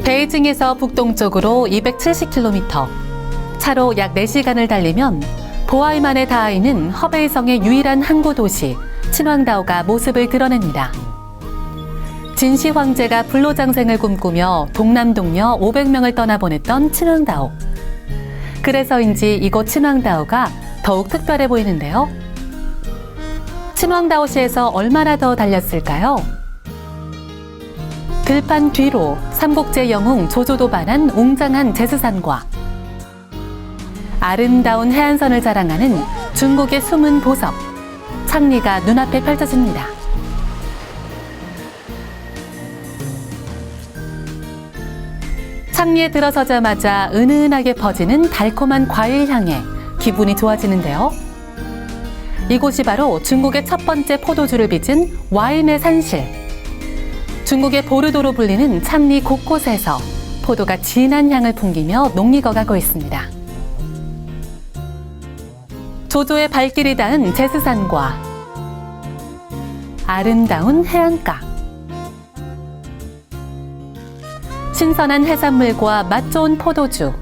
베이징에서 북동쪽으로 270km, 차로 약 4시간을 달리면 보아이만에 닿아 있는 허베이성의 유일한 항구 도시 친왕다오가 모습을 드러냅니다. 진시 황제가 불로장생을 꿈꾸며 동남동녀 500명을 떠나보냈던 친왕다오. 그래서인지 이곳 친왕다오가 더욱 특별해 보이는데요. 친왕다오시에서 얼마나 더 달렸을까요? 들판 뒤로 삼국지 영웅 조조도 반한 웅장한 제스산과 아름다운 해안선을 자랑하는 중국의 숨은 보석, 창리가 눈앞에 펼쳐집니다. 창리에 들어서자마자 은은하게 퍼지는 달콤한 과일 향에 기분이 좋아지는데요. 이곳이 바로 중국의 첫 번째 포도주를 빚은 와인의 산실. 중국의 보르도로 불리는 창리 곳곳에서 포도가 진한 향을 풍기며 녹익어가고 있습니다. 조조의 발길이 닿은 제스산과 아름다운 해안가, 신선한 해산물과 맛 좋은 포도주,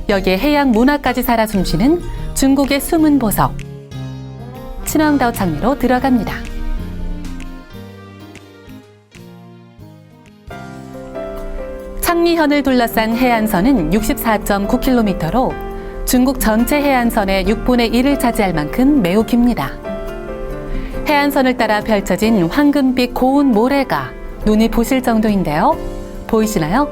여기에 해양 문화까지 살아 숨쉬는 중국의 숨은 보석, 친왕다오 창리로 들어갑니다. 창리현을 둘러싼 해안선은 64.9km로 중국 전체 해안선의 6분의 1을 차지할 만큼 매우 깁니다. 해안선을 따라 펼쳐진 황금빛 고운 모래가 눈이 부실 정도인데요. 보이시나요?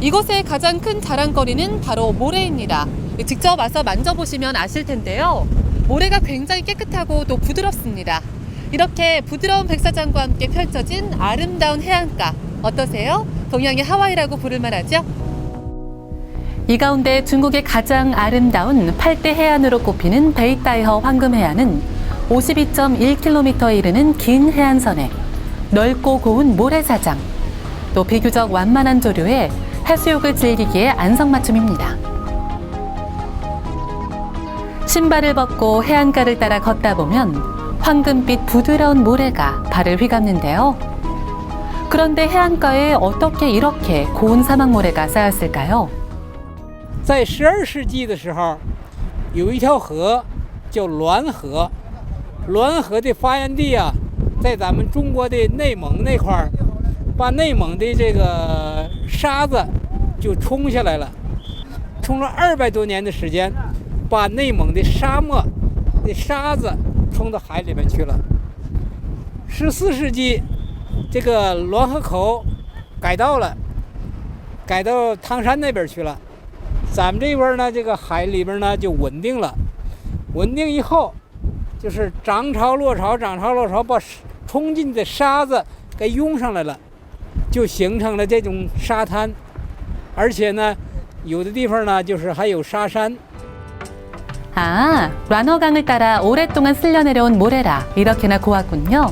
이곳의 가장 큰 자랑거리는 바로 모래입니다. 직접 와서 만져보시면 아실 텐데요. 모래가 굉장히 깨끗하고 또 부드럽습니다. 이렇게 부드러운 백사장과 함께 펼쳐진 아름다운 해안가, 어떠세요? 동양의 하와이라고 부를 만하죠? 이 가운데 중국의 가장 아름다운 8대 해안으로 꼽히는 베이따이허 황금해안은 52.1km에 이르는 긴 해안선에 넓고 고운 모래사장, 또 비교적 완만한 조류에 해수욕을 즐기기에 안성맞춤입니다. 신발을 벗고 해안가를 따라 걷다 보면 황금빛 부드러운 모래가 발을 휘감는데요. 그런데 해안가에 어떻게 이렇게 고운 사막 모래가 쌓였을까요? 在12世纪的时候，有一条河叫滦河，滦河的发源地啊，在咱们中国的内蒙那块儿，把内蒙的这个沙子就冲下来了，冲了200多年的时间，把内蒙的沙漠的沙子冲到海里面去了。14世纪，这个滦河口改道了，改到汤山那边去了。咱们这边呢，这个海里边呢就稳定了，稳定以后，就是涨潮落潮，涨潮落潮，把冲进的沙子给涌上来了，就形成了这种沙滩，而且呢，有的地方呢就是还有沙山。 아, 란허강을 따라 오랫동안 쓸려내려온 모래라 이렇게나 고왔군요.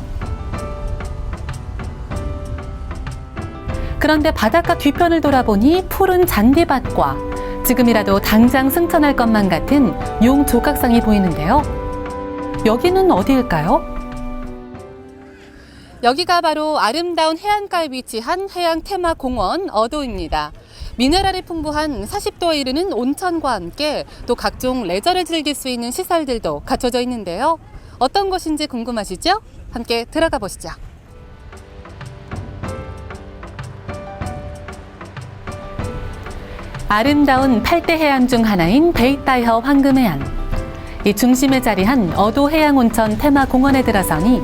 그런데 바닷가 뒤편을 돌아보니 푸른 잔디밭과 지금이라도 당장 승천할 것만 같은 용 조각상이 보이는데요. 여기는 어디일까요? 여기가 바로 아름다운 해안가에 위치한 해양 테마 공원 어도입니다. 미네랄이 풍부한 40도에 이르는 온천과 함께 또 각종 레저를 즐길 수 있는 시설들도 갖춰져 있는데요. 어떤 곳인지 궁금하시죠? 함께 들어가 보시죠. 아름다운 8대 해안 중 하나인 베이따이허 황금해안. 이 중심에 자리한 어도 해양온천 테마공원에 들어서니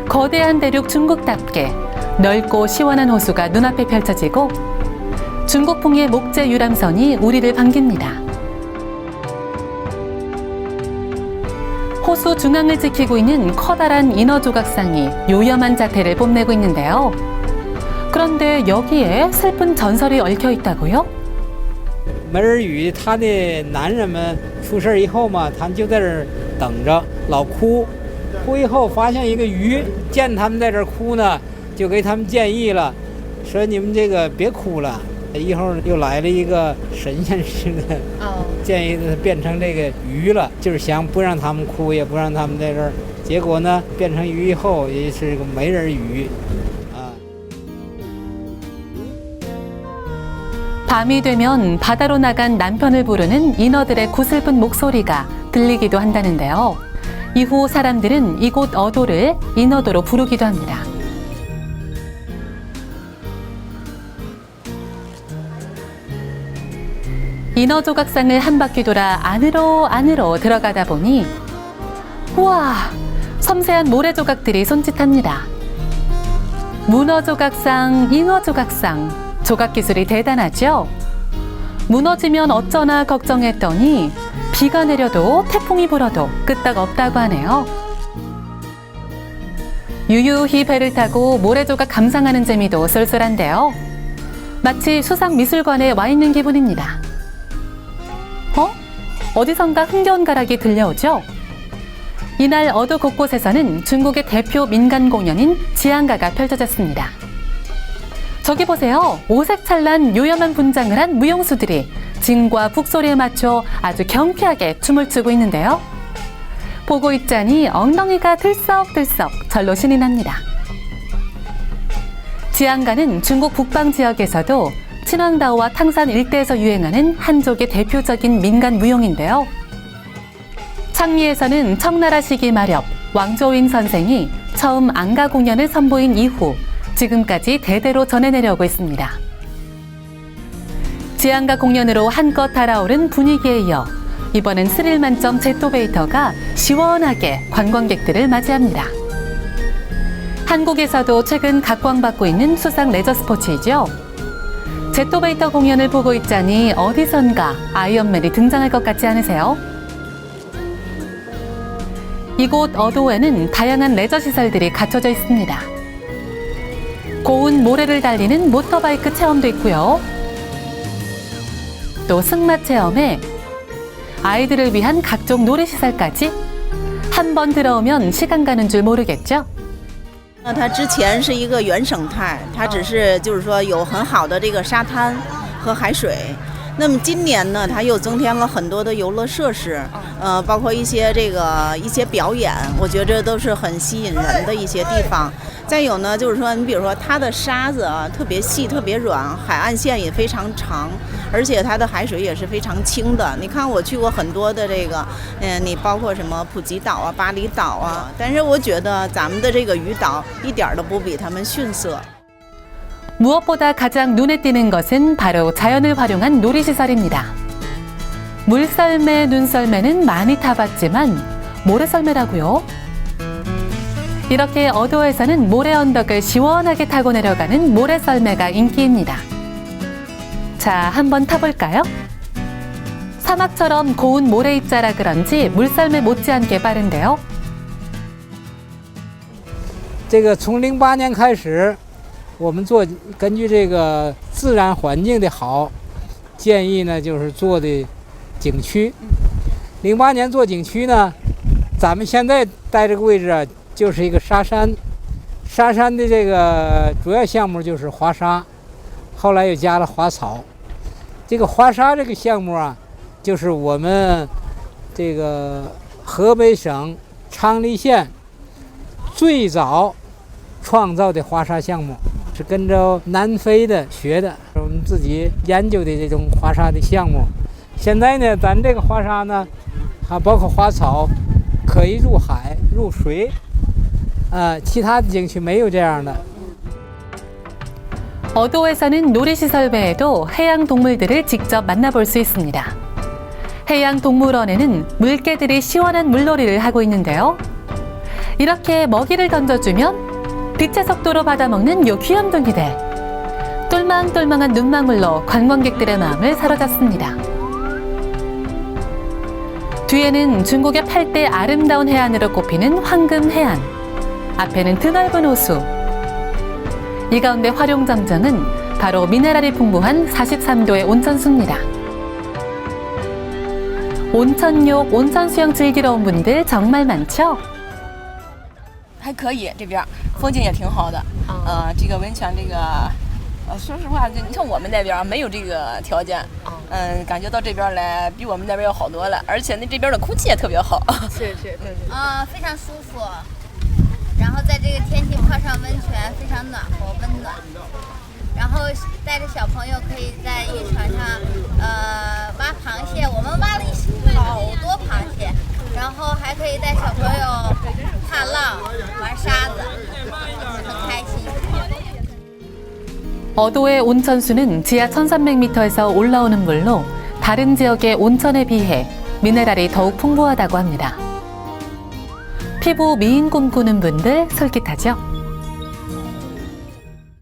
거대한 대륙 중국답게 넓고 시원한 호수가 눈앞에 펼쳐지고 중국풍의 목재 유람선이 우리를 반깁니다. 호수 중앙을 지키고 있는 커다란 인어 조각상이 요염한 자태를 뽐내고 있는데요. 그런데 여기에 슬픈 전설이 얽혀 있다고요? 梅尔语他的男人们出事以后嘛，他们就在这儿等着，老哭。哭以后发现一个鱼，见他们在这儿哭呢，就给他们建议了，说你们这个别哭了。一会儿又来了一个神仙似的，建议他变成这个鱼了，就是想不让他们哭，也不让他们在这儿。结果呢，变成鱼以后也是个美人鱼，啊。 밤이 되면 바다로 나간 남편을 부르는 인어들의 고슬픈 목소리가 들리기도 한다는데요. 이후 사람들은 이곳 어도를 인어도로 부르기도 합니다. 인어조각상을 한 바퀴 돌아 안으로 들어가다 보니 우와! 섬세한 모래조각들이 손짓합니다. 문어조각상, 잉어조각상, 조각기술이 대단하죠? 무너지면 어쩌나 걱정했더니 비가 내려도 태풍이 불어도 끄떡없다고 하네요. 유유히 배를 타고 모래조각 감상하는 재미도 쏠쏠한데요. 마치 수상미술관에 와 있는 기분입니다. 어디선가 흥겨운 가락이 들려오죠? 이날 어도 곳곳에서는 중국의 대표 민간 공연인 지안가가 펼쳐졌습니다. 저기 보세요. 오색찬란 요염한 분장을 한 무용수들이 진과 북소리에 맞춰 아주 경쾌하게 춤을 추고 있는데요. 보고 있자니 엉덩이가 들썩들썩 절로 신이 납니다. 지안가는 중국 북방 지역에서도 친왕다오와 탕산 일대에서 유행하는 한족의 대표적인 민간 무용인데요. 창리에서는 청나라 시기 마렵 왕조인 선생이 처음 앙가 공연을 선보인 이후 지금까지 대대로 전해내려오고 있습니다. 지안가 공연으로 한껏 달아오른 분위기에 이어 이번엔 스릴 만점 제토베이터가 시원하게 관광객들을 맞이합니다. 한국에서도 최근 각광받고 있는 수상 레저 스포츠이죠. 제토베이터 공연을 보고 있자니 어디선가 아이언맨이 등장할 것 같지 않으세요? 이곳 어도에는 다양한 레저 시설들이 갖춰져 있습니다. 고운 모래를 달리는 모터바이크 체험도 있고요. 또 승마 체험에 아이들을 위한 각종 놀이시설까지 한 번 들어오면 시간 가는 줄 모르겠죠? 它之前是一个原生态，它只是就是说有很好的这个沙滩和海水。那么今年呢，它又增添了很多的游乐设施，包括一些表演，我觉着都是很吸引人的一些地方。再有呢，就是说你比如说它的沙子啊特别细、特别软，海岸线也非常长，而且它的海水也是非常清的。你看我去过很多的这个，你包括什么普吉岛啊、巴厘岛啊，但是我觉得咱们的这个渔岛一点都不比他们逊色。 무엇보다 가장 눈에 띄는 것은 바로 자연을 활용한 놀이시설입니다. 물썰매, 눈썰매는 많이 타봤지만 모래썰매라고요? 이렇게 어도에서는 모래 언덕을 시원하게 타고 내려가는 모래썰매가 인기입니다. 자, 한번 타볼까요? 사막처럼 고운 모래 입자라 그런지 물썰매 못지않게 빠른데요. 这个从08年开始 我们根据这个自然环境的好，建议呢就是做的景区。08年做景区呢，咱们现在待这个位置啊，就是一个沙山。沙山的这个主要项目就是滑沙，后来又加了滑草。这个滑沙这个项目啊，就是我们这个河北省昌黎县最早创造的滑沙项目。 是跟着南非的学的，我们自己研究的这种滑沙的项目。现在呢，咱这个滑沙呢，还包括滑草，可以入海入水，其他的景区没有这样的。 어도에서는 놀이시설 외에도 해양 동물들을 직접 만나볼 수 있습니다. 해양동물원에는 물개들이 시원한 물놀이를 하고 있는데요. 이렇게 먹이를 던져주면 빛의 속도로 받아먹는 요 귀염둥이들. 똘망똘망한 눈망울로 관광객들의 마음을 사로잡습니다. 뒤에는 중국의 8대 아름다운 해안으로 꼽히는 황금해안. 앞에는 드넓은 호수. 이 가운데 활용점정은 바로 미네랄이 풍부한 43도의 온천수입니다. 온천욕, 온천수영 즐기러 온 분들 정말 많죠? 还可以，这边风景也挺好的。这个温泉，说实话，你看我们那边没有这个条件。感觉到这边来比我们那边要好多了，而且这边的空气也特别好。是。非常舒服。然后在这个天气泡上温泉，非常暖和温暖。然后带着小朋友可以在渔船上挖螃蟹，我们挖了好多螃蟹，然后还可以带小朋友踏浪、玩沙子，很开心。 어도의 온천수는 지하 1300m에서 올라오는 물로 다른 지역의 온천에 비해 미네랄이 더욱 풍부하다고 합니다. 피부 미인 꿈꾸는 분들 솔깃하죠?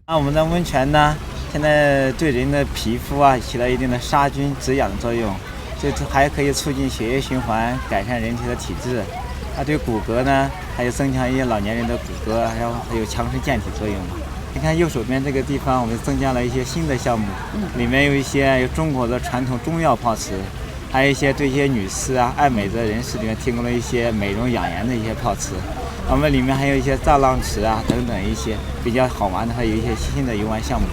我们的温泉呢，现在对人的皮肤啊起到一定的杀菌止痒的作用，这还可以促进血液循环，改善人体的体质。它对骨骼呢，还有增强一些老年人的骨骼，然后还有强身健体作用。你看右手边这个地方，我们增加了一些新的项目，里面有一些有中国的传统中药泡池，还有一些对一些女士啊、爱美的人士里面提供了一些美容养颜的一些泡池。我们里面还有一些造浪池啊等等一些比较好玩的，还有一些新的游玩项目。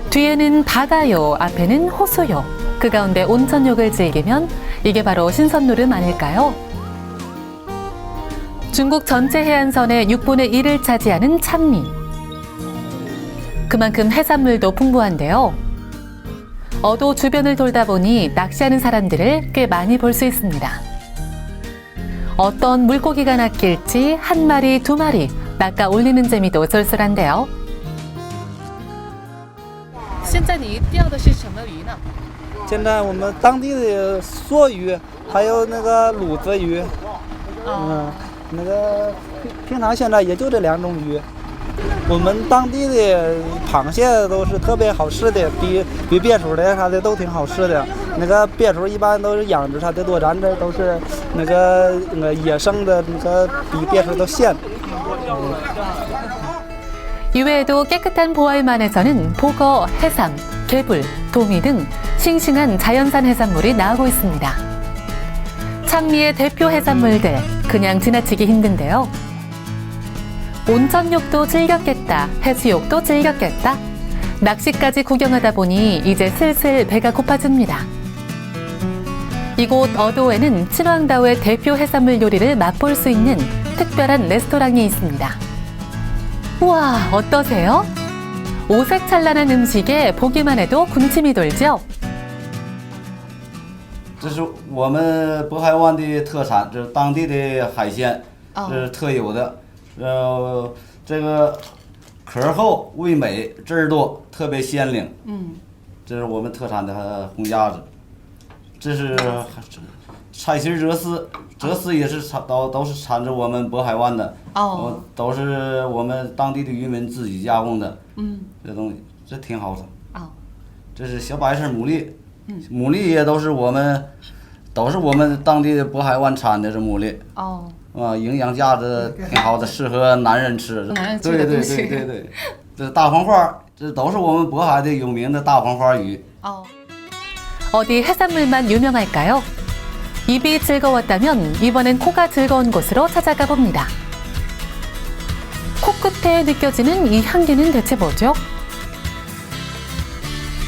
뒤에는 바다요, 앞에는 호수요. 그 가운데 온천욕을 즐기면 이게 바로 신선노름 아닐까요? 중국 전체 해안선의 6분의 1을 차지하는 찬미. 그만큼 해산물도 풍부한데요. 어도 주변을 돌다 보니 낚시하는 사람들을 꽤 많이 볼 수 있습니다. 어떤 물고기가 낚일지 한 마리, 두 마리 낚아 올리는 재미도 쏠쏠한데요. 现在你钓的是什么鱼呢？现在我们当地的梭鱼，还有那个鲁子鱼，那个平常现在也就这2种鱼。我们当地的螃蟹都是特别好吃的，比鳖鼠的啥的都挺好吃的。那个鳖鼠一般都是养殖它的多，咱这都是那个野生的，那个比鳖鼠都鲜。 이외에도 깨끗한 보알만에서는 보거, 해삼, 개불, 도미 등 싱싱한 자연산 해산물이 나오고 있습니다. 찬미의 대표 해산물들 그냥 지나치기 힘든데요. 온천욕도 즐겼겠다, 해수욕도 즐겼겠다. 낚시까지 구경하다 보니 이제 슬슬 배가 고파집니다. 이곳 어도에는 친왕다오의 대표 해산물 요리를 맛볼 수 있는 특별한 레스토랑이 있습니다. 우와, 어떠세요? 오색찬란한 음식에 보기만 해도 군침이 돌죠? 这是我们渤海湾的特产，这是当地的海鲜，这是特有的。这个壳厚、味美、汁儿多，特别鲜灵。这是我们特产的红鸭子。这是菜心哲丝，哲丝也是都是产自我们渤海湾的。都是我们当地的渔民自己加工的。这东西这挺好吃。这是小白菜牡蛎，牡蛎也都是我们当地的渤海湾产的这牡蛎。营养价值挺好的，适合男人吃。男人吃的东西。对，这大黄花，这都是我们渤海的有名的大黄花鱼。 어디 해산물만 유명할까요? 입이 즐거웠다면 이번엔 코가 즐거운 곳으로 찾아가 봅니다. 코끝에 느껴지는 이 향기는 대체 뭐죠?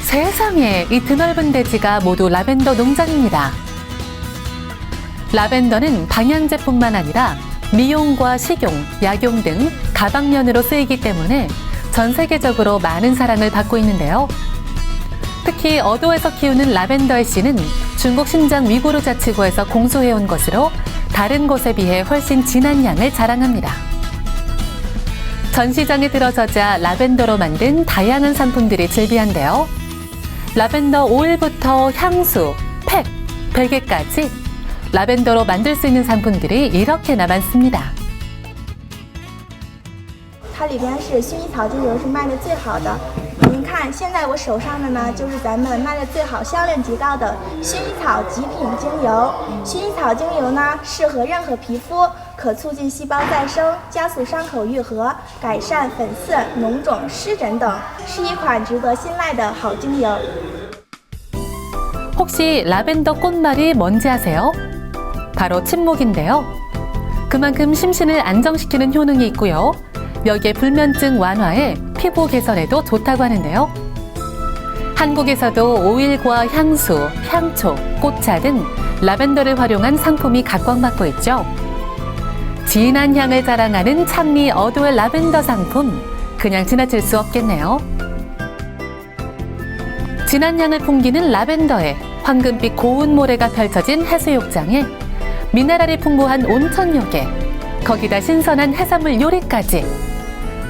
세상에, 이 드넓은 대지가 모두 라벤더 농장입니다. 라벤더는 방향제뿐만 아니라 미용과 식용, 약용 등 다방면으로 쓰이기 때문에 전 세계적으로 많은 사랑을 받고 있는데요. 특히 어도에서 키우는 라벤더의 씨는 중국 신장 위구르 자치구에서 공수해온 것으로 다른 곳에 비해 훨씬 진한 향을 자랑합니다. 전 시장에 들어서자 라벤더로 만든 다양한 상품들이 즐비한데요. 라벤더 오일부터 향수, 팩, 베개까지 라벤더로 만들 수 있는 상품들이 이렇게나 많습니다. 它里边是薰衣草精油，是卖的最好的。您看，现在我手上的呢，就是咱们卖的最好、销量极高的薰衣草极品精油。薰衣草精油呢，适合任何皮肤，可促进细胞再生，加速伤口愈合，改善粉刺、脓肿、湿疹等，是一款值得信赖的好精油。 혹시 라벤더 꽃말이 뭔지 아세요? 바로 침묵인데요. 그만큼 심신을 안정시키는 효능이 있고요. 여기에 불면증 완화에 피부 개선에도 좋다고 하는데요. 한국에서도 오일과 향수, 향초, 꽃차 등 라벤더를 활용한 상품이 각광받고 있죠. 진한 향을 자랑하는 찬미 어도의 라벤더 상품, 그냥 지나칠 수 없겠네요. 진한 향을 풍기는 라벤더에 황금빛 고운 모래가 펼쳐진 해수욕장에 미네랄이 풍부한 온천욕에 거기다 신선한 해산물 요리까지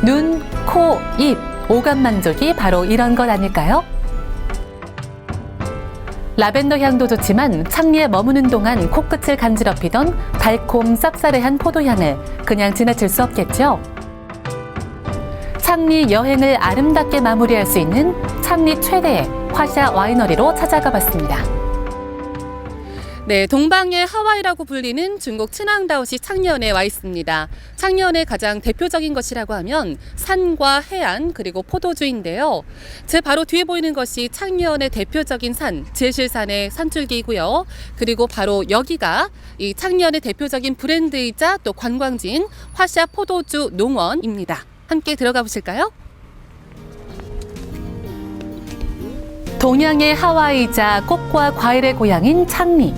눈, 코, 입, 오감 만족이 바로 이런 것 아닐까요? 라벤더 향도 좋지만 창리에 머무는 동안 코끝을 간지럽히던 달콤 쌉싸래한 포도향을 그냥 지나칠 수 없겠죠? 창리 여행을 아름답게 마무리할 수 있는 창리 최대의 화샤 와이너리로 찾아가 봤습니다. 네, 동방의 하와이라고 불리는 중국 츠낭다오시 창리현에 와 있습니다. 창리현의 가장 대표적인 것이라고 하면 산과 해안 그리고 포도주인데요. 제 바로 뒤에 보이는 것이 창리현의 대표적인 산, 제실산의 산줄기이고요. 그리고 바로 여기가 이 창리현의 대표적인 브랜드이자 또 관광지인 화샤 포도주 농원입니다. 함께 들어가 보실까요? 동양의 하와이이자 꽃과 과일의 고향인 창리.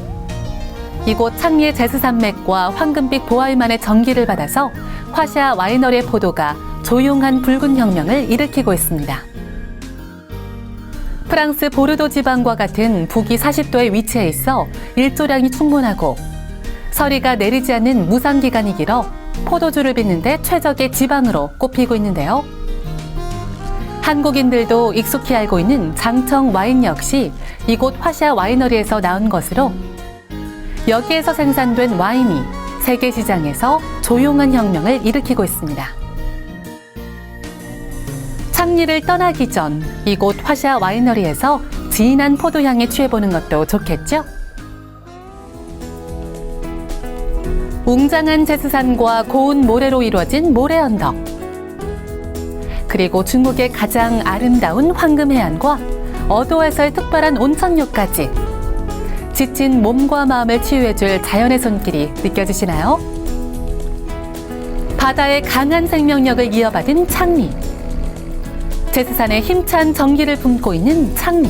이곳 창리의 제스산맥과 황금빛 보아이만의 전기를 받아서 화샤 와이너리의 포도가 조용한 붉은 혁명을 일으키고 있습니다. 프랑스 보르도 지방과 같은 북위 40도에 위치해 있어 일조량이 충분하고 서리가 내리지 않는 무상기간이 길어 포도주를 빚는 데 최적의 지방으로 꼽히고 있는데요. 한국인들도 익숙히 알고 있는 장청 와인 역시 이곳 화샤 와이너리에서 나온 것으로 여기에서 생산된 와인이 세계 시장에서 조용한 혁명을 일으키고 있습니다. 창리를 떠나기 전 이곳 화샤 와이너리에서 진한 포도향에 취해보는 것도 좋겠죠? 웅장한 제스산과 고운 모래로 이루어진 모래 언덕, 그리고 중국의 가장 아름다운 황금해안과 어도에서의 특별한 온천욕까지 지친 몸과 마음을 치유해줄 자연의 손길이 느껴지시나요? 바다의 강한 생명력을 이어받은 창리, 제스산의 힘찬 정기를 품고 있는 창리.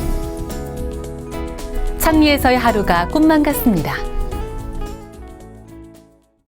창리에서의 하루가 꿈만 같습니다.